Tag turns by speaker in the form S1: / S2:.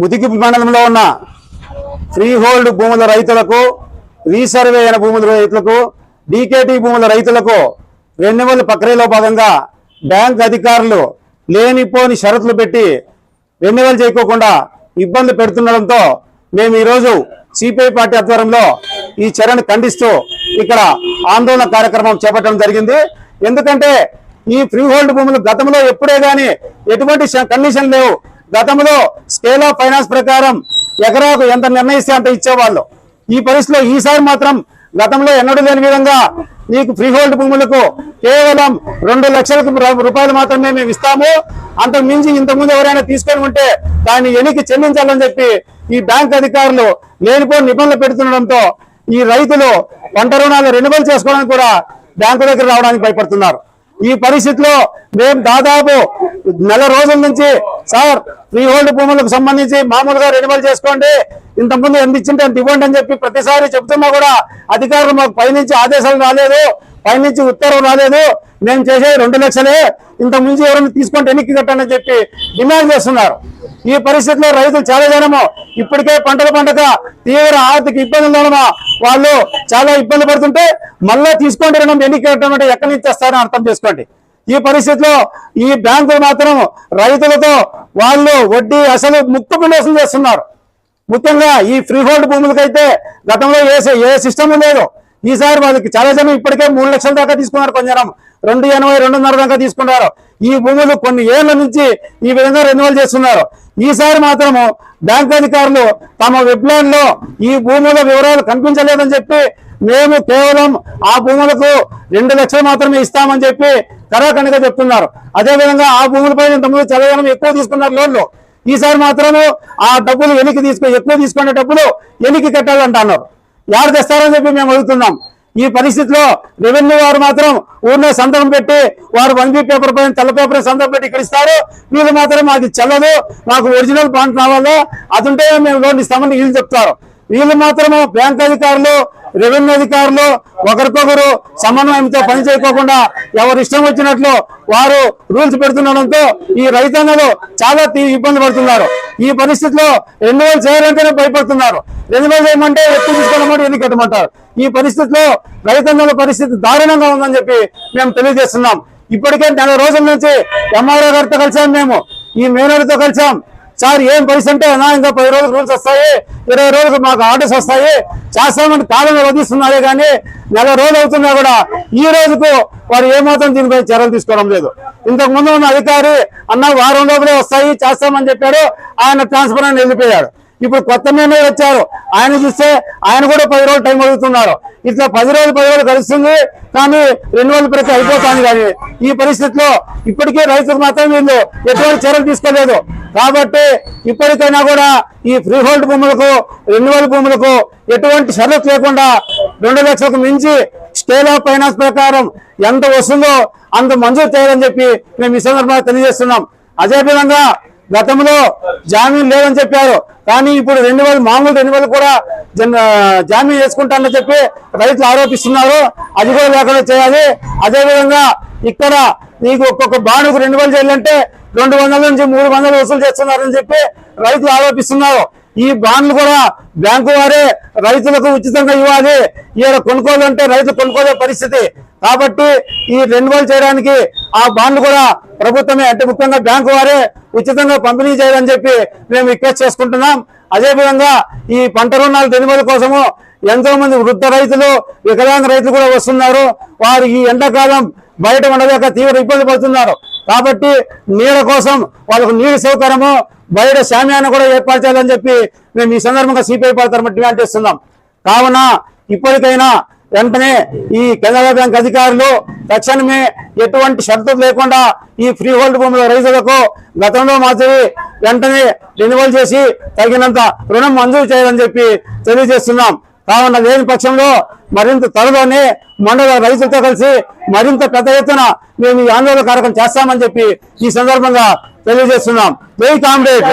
S1: ముదికి మండలంలో ఉన్న free hold భూముల రైతులకు, రీసర్వే అయిన భూముల రైతులకు, డీకేటీ భూముల రైతులకు రెన్యువల్ ప్రక్రియలో భాగంగా బ్యాంక్ అధికారులు లేనిపోని షరతులు పెట్టి రెన్యువల్ చేయకోకుండా ఇబ్బంది పెడుతుండడంతో మేము ఈరోజు సిపిఐ పార్టీ ఆధ్వర్యంలో ఈ చర్యను ఖండిస్తూ ఇక్కడ ఆందోళన కార్యక్రమం చేపట్టడం జరిగింది. ఎందుకంటే ఈ ఫ్రీ హోల్డ్ భూములు గతంలో ఎప్పుడే గానీ ఎటువంటి కండిషన్ లేవు. గతంలో స్కేల్ ఆఫ్ ఫైనాన్స్ ప్రకారం ఎకరాకు ఎంత నిర్ణయిస్తే అంత ఇచ్చేవాళ్ళు. ఈ పరిస్థితిలో ఈసారి మాత్రం గతంలో ఎన్నడూ లేని విధంగా నీకు ఫ్రీ హోల్డ్ భూములకు కేవలం 2 లక్షల రూపాయలు మాత్రమే మేము ఇస్తాము, అంతకు మించి ఇంతకుముందు ఎవరైనా తీసుకొని ఉంటే దాన్ని వెనక్కి చెల్లించాలని చెప్పి ఈ బ్యాంక్ అధికారులు లేనిపోని నిబంధనలు పెడుతుండడంతో ఈ రైతులు పంట రుణాలు రెన్యువల్ చేసుకోవడానికి కూడా బ్యాంకు దగ్గర రావడానికి భయపడుతున్నారు. ఈ పరిస్థితిలో మేము దాదాపు నెల రోజుల నుంచి సార్ ఫ్రీ హోల్డ్ భూములకు సంబంధించి మామూలుగా రెన్యువల్ చేసుకోండి, ఇంతకుముందు ఎంత ఇచ్చింటే అంత ఇవ్వండి అని చెప్పి ప్రతిసారి చెప్తున్నా కూడా అధికారులు మాకు పైనుంచి ఆదేశాలు రాలేదు, పైనుంచి ఉత్తర్వులు రాలేదు, మేము చేసేది 2 లక్షలే, ఇంతకు మించి ఎవరైనా తీసుకుంటే ఎన్నిక కట్టండి చెప్పి డిమాండ్ చేస్తున్నారు. ఈ పరిస్థితిలో రైతులు చాలా జనము ఇప్పటికే పంటల పండగ తీవ్ర ఆర్థిక ఇబ్బందుల వాళ్ళు చాలా ఇబ్బంది పడుతుంటే మళ్ళా తీసుకోండి రుణం ఎన్నిక కట్టడం అంటే ఎక్కడి నుంచి వస్తారని అర్థం చేసుకోండి. ఈ పరిస్థితిలో ఈ బ్యాంకులు మాత్రం రైతులతో వాళ్ళు వడ్డీ అసలు ముక్కు పిండేసం చేస్తున్నారు. ముఖ్యంగా ఈ ఫ్రీ హోల్డ్ భూములకైతే గతంలో ఏ సిస్టమ్ లేదు. ఈసారి వాళ్ళకి చాలా జనం ఇప్పటికే 3 లక్షల దాకా తీసుకున్నారు, కొంచెం 2.80, 2.5 దాకా తీసుకున్నారు. ఈ భూములు కొన్ని ఏళ్ల నుంచి ఈ విధంగా రెన్యువల్ చేస్తున్నారు. ఈసారి మాత్రము బ్యాంక్ అధికారులు తమ వెబ్లైన్ లో ఈ భూముల వివరాలు కనిపించలేదని చెప్పి మేము కేవలం ఆ భూములకు 2 లక్షలు మాత్రమే ఇస్తామని చెప్పి కరాఖండిగా చెప్తున్నారు. అదేవిధంగా ఆ భూములపై ఇంతకుముందు చాలా జనం ఎక్కువ తీసుకున్నారు లోన్లు. ఈసారి మాత్రము ఆ డబ్బులు ఎక్కువ తీసుకునే డబ్బులు వెనక్కి కట్టాలంటున్నారు. ఎవరు తెస్తారని చెప్పి మేము అడుగుతున్నాం. ఈ పరిస్థితిలో రెవెన్యూ వారు మాత్రం ఊరిలో సంతకం పెట్టి వారు 1B పేపర్ పైన తెల్ల పేపర్ సంతకం పెట్టి ఇక్కడ ఇస్తారు. వీళ్ళు మాత్రం మాకు చెల్లదు, మాకు ఒరిజినల్ బాండ్ కావాలో అది ఉంటే మేము లోన్ ఇస్తామని వీళ్ళు చెప్తారు. వీళ్ళు మాత్రము బ్యాంక్ అధికారులు, రెవెన్యూ అధికారులు ఒకరికొకరు సమన్వయంతో పనిచేయకోకుండా ఎవరు ఇష్టం వచ్చినట్లు వారు రూల్స్ పెడుతుండడంతో ఈ రైతాంగాలు చాలా ఇబ్బంది పడుతున్నారు. ఈ పరిస్థితిలో రెన్యువల్ చేయాలంటేనే భయపడుతున్నారు. రెన్యువల్ చేయమంటే ఎక్కువ తీసుకోవాలంటే ఎన్ని కట్టమంటారు. ఈ పరిస్థితిలో రైతాంగాల పరిస్థితి దారుణంగా ఉందని చెప్పి మేము తెలియజేస్తున్నాం. ఇప్పటికే 4 రోజుల నుంచి ఎంఆర్ఓ గారితో కలిసాం, మేము ఈ మేనర్తో కలిసాం. సార్ ఏం పరిస్థితి అంటే ఇంకా 10 రోజులు రూల్స్ వస్తాయి, 20 రోజులకు మాకు ఆర్డర్స్ వస్తాయి, చేస్తామని కాలంలో వదిస్తున్నారే కానీ 4 రోజులు అవుతున్నా కూడా ఈ రోజుకు వారు ఏమాత్రం దీనిపై చర్యలు తీసుకోవడం లేదు. ఇంతకు ముందు ఉన్న అధికారి అన్న వారం లోపలే వస్తాయి చేస్తామని చెప్పాడు, ఆయన ట్రాన్స్ఫర్ అని వెళ్ళిపోయాడు. ఇప్పుడు కొత్త మేమే వచ్చారు, ఆయన చూస్తే ఆయన కూడా 10 రోజులు టైం అడుగుతున్నారు. ఇట్లా 10 రోజులు కలుస్తుంది కానీ రెన్యువల్ ప్రక్రియ అయిపోతుంది. కానీ ఈ పరిస్థితిలో ఇప్పటికీ రైతులకు మాత్రం వీళ్ళు ఎటువంటి చర్యలు తీసుకోలేదు. కాబట్టి ఇప్పటికైనా కూడా ఈ ఫ్రీ హోల్డ్ భూములకు, రెన్యువల్ భూములకు ఎటువంటి షరతు లేకుండా 2 లక్షలకు మించి స్కేల్ ఆఫ్ ఫైనాన్స్ ప్రకారం ఎంత వస్తుందో అంత మంజూరు చేయాలని చెప్పి మేము ఈ సందర్భంగా తెలియజేస్తున్నాం. అదేవిధంగా గతంలో జామీన్ లేదని చెప్పారు, కానీ ఇప్పుడు మామూలు రెన్యువల్ కూడా జామీన్ చేసుకుంటానని చెప్పి రైతులు ఆరోపిస్తున్నారు. అది కూడా లేకుండా చేయాలి. అదేవిధంగా ఇక్కడ నీకు ఒక్కొక్క బాండుకు రెన్యువల్ చేయాలంటే 200 నుంచి 300 వసూలు చేస్తున్నారని చెప్పి రైతులు ఆరోపిస్తున్నారు. ఈ బాండ్లు కూడా బ్యాంకు వారే రైతులకు ఉచితంగా ఇవ్వాలి. ఈడ కొనుక్కోవాలంటే రైతులు కొనుక్కోలే పరిస్థితి. కాబట్టి ఈ రెన్యువల్ చేయడానికి ఆ బాండ్లు కూడా ప్రభుత్వమే అంటే ముఖ్యంగా బ్యాంకు వారే ఉచితంగా పంపిణీ చేయాలని చెప్పి మేము రిక్వెస్ట్ చేసుకుంటున్నాం. అదేవిధంగా ఈ పంట రుణాల రెన్యువల్ కోసము ఎంతో మంది వృద్ధ రైతులు, వికలాంగ రైతులు కూడా వస్తున్నారు. వారు ఈ ఎండాకాలం బయట ఉండలేక తీవ్ర ఇబ్బంది పడుతున్నారు. కాబట్టి నీళ్ళ కోసం వాళ్ళకు నీరు సౌకర్యము, బయట శామ్యాన్ని కూడా ఏర్పాటు చేయాలని చెప్పి మేము ఈ సందర్భంగా సిపిఐ పార్టీ డిమాండ్ చేస్తున్నాం. కావున ఇప్పటికైనా వెంటనే ఈ కెనరా బ్యాంక్ అధికారులు తక్షణమే ఎటువంటి షరతులు లేకుండా ఈ ఫ్రీ హోల్డ్ భూముల రైతులకు గతంలో మాదిరి వెంటనే రెన్యువల్ చేసి తగినంత రుణం మంజూరు చేయాలని చెప్పి తెలియజేస్తున్నాం. కావున లేని పక్షంలో మరింత త్వరలోనే మండల రైతులతో కలిసి మరింత పెద్ద ఎత్తున మేము ఈ ఆందోళన కార్యక్రమం చేస్తామని చెప్పి ఈ సందర్భంగా తెలియజేస్తున్నాం. జై కామ్రేడ్.